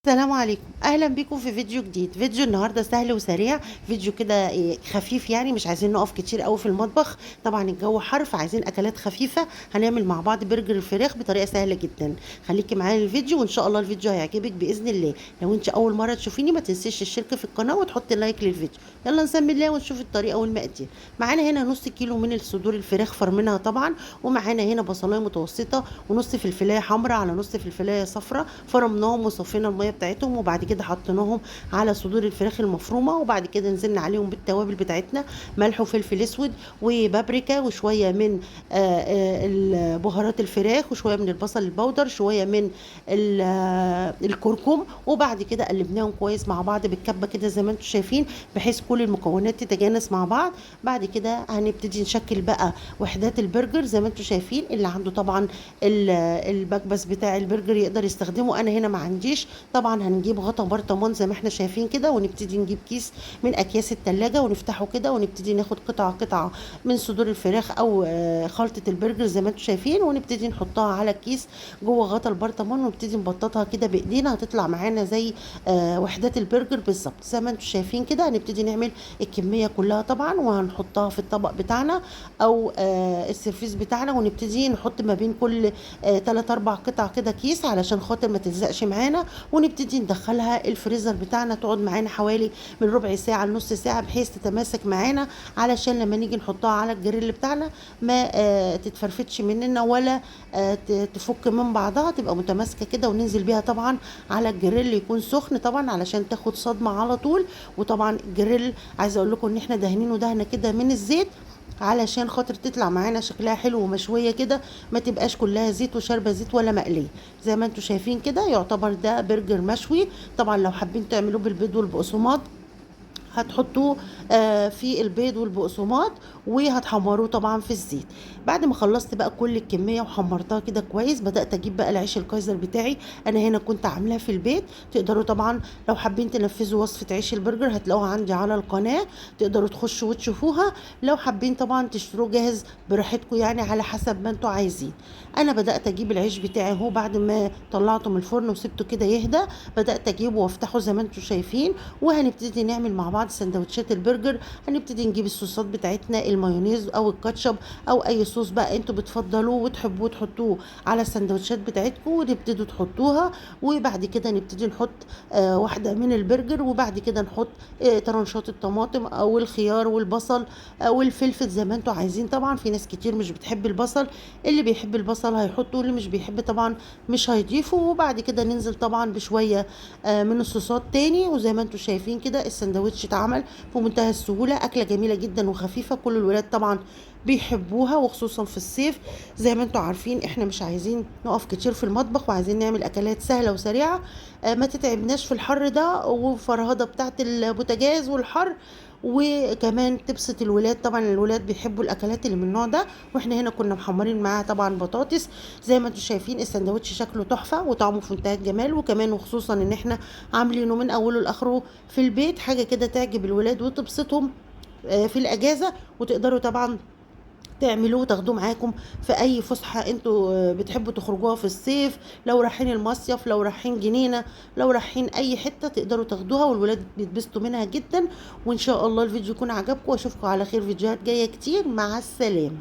السلام عليكم، أهلًا بيكم في فيديو جديد، فيديو النهارده سهل وسريع، فيديو كده خفيف يعني مش عايزين نقف كتير أوي في المطبخ، طبعًا الجو حَر فعايزين أكلات خفيفة، هنعمل مع بعض برجر الفراخ بطريقة سهلة جدًا، خليكِ معايا الفيديو وإن شاء الله الفيديو هيعجبِك بإذن الله، لو أنتِ أول مرة تشوفيني ما تنسيش الاشتراك في القناة وتحطي لايك للفيديو، يالّا نسمي الله ونشوف الطريقة والمقادير، معانا هنا نُص كيلو من صدور الفراخ فرمينها طبعًا، ومعانا هنا بصلاية متوسطة ونُص فلفلاية حمرا على نُص فلفلاية صفرا، فرمناهم وصفينا المَيّة بتاعتهم وبعد كده حطيناهم على صدور الفراخ المفرومة وبعد كده نزلنا عليهم بالتوابل بتاعتنا ملح وفلفل اسود وبابريكا وشويه من بهارات الفراخ وشويه من البصل البودر شويه من الكركم وبعد كده قلبناهم كويس مع بعض بالكبه كده زي ما انتم شايفين بحيث كل المكونات تتجانس مع بعض. بعد كده هنبتدي نشكل بقى وحدات البرجر زي ما انتم شايفين، اللي عنده طبعا المكبس بتاع البرجر يقدر يستخدمه، انا هنا ما عنديش. طبعا هنجيب غطا برطمان زي ما احنا شايفين كده ونبتدي نجيب كيس من اكياس التلاجة ونفتحه كده ونبتدي ناخد قطعة قطعة من صدور الفراخ او خلطة البرجر زي ما انتم شايفين ونبتدي نحطها على الكيس جوه غطا البرطمان ونبتدي نبططها كده بايدينا، هتطلع معانا زي وحدات البرجر بالظبط زي ما انتم شايفين كده. هنبتدي نعمل الكمية كلها طبعا وهنحطها في الطبق بتاعنا او السرفيس بتاعنا ونبتدي نحط ما بين كل 3 4 قطع كده كيس علشان خاطر ما تلزقش معانا، ونبتدي ندخلها الفريزر بتاعنا تقعد معانا حوالي من ربع ساعة لنص ساعة بحيث تتماسك معانا علشان لما نيجي نحطها على الجريل بتاعنا ما تتفرفتش مننا ولا تفك من بعضها، تبقى متماسكة كده وننزل بيها طبعا على الجريل يكون سخن طبعا علشان تاخد صدمة على طول. وطبعا الجريل عايزة اقول لكم ان احنا دهنينه دهنة كده من الزيت علشان خاطر تطلع معانا شكلها حلو ومشويه كده، ما تبقاش كلها زيت وشاربه زيت ولا مقليه. زي ما انتم شايفين كده يعتبر ده برجر مشوي. طبعا لو حابين تعملوه بالبيض والبقسماط هتحطوه في البيض والبقسماط وهتحمروه طبعا في الزيت. بعد ما خلصت بقى كل الكميه وحمرتها كده كويس بدات اجيب بقى العيش الكايزر بتاعي، انا هنا كنت عاملاه في البيت. تقدروا طبعا لو حابين تنفذوا وصفه عيش البرجر هتلاقوها عندي على القناه، تقدروا تخشوا وتشوفوها. لو حابين طبعا تشتروه جاهز براحتكم يعني على حسب ما انتوا عايزين. انا بدات اجيب العيش بتاعي اهو بعد ما طلعته من الفرن وسبته كده يهدى، بدات اجيبه وافتحه زي ما انتم شايفين وهنبتدي نعمل مع بعض سندوتشات البرجر. هنبتدي نجيب الصوصات بتاعتنا المايونيز او الكاتشب او اي صوص بقى انتوا بتفضلوه وتحبوه تحطوه على السندوتشات بتاعتكم وتبتدوا تحطوها. وبعد كده نبتدي نحط واحده من البرجر وبعد كده نحط طرنشات الطماطم او الخيار والبصل او الفلفل زي ما انتوا عايزين. طبعا في ناس كتير مش بتحب البصل، اللي بيحب البصل هيحطه واللي مش بيحب طبعا مش هيضيفه. وبعد كده ننزل طبعا بشويه من الصوصات تاني. وزي ما انتوا شايفين كده السندوتش اتعمل في منتهى السهولة، أكلة جميلة جدا وخفيفة كل الولاد طبعا بيحبوها وخصوصا في الصيف. زي ما انتوا عارفين احنا مش عايزين نقف كتير في المطبخ وعايزين نعمل أكلات سهلة وسريعة ما تتعبناش في الحر ده والفرهدة بتاعت البوتاجاز والحر، وكمان تبسط الولاد. طبعا الولاد بيحبوا الاكلات اللي من النوع ده، واحنا هنا كنا محمرين معاها طبعا بطاطس. زي ما انتم شايفين السندوتش شكله تحفه وطعمه في منتهى الجمال، وكمان وخصوصا ان احنا عاملينه من اوله لاخره في البيت، حاجه كده تعجب الولاد وتبسطهم في الاجازه. وتقدروا طبعا تعملوه وتاخدوه معاكم في اي فسحه انتوا بتحبوا تخرجوها في الصيف، لو رايحين المصيف لو رايحين جنينه لو رايحين اي حته تقدروا تاخدوها والولاد بيتبسطوا منها جدا. وان شاء الله الفيديو يكون عجبكم واشوفكم على خير فيديوهات جايه كتير. مع السلامه.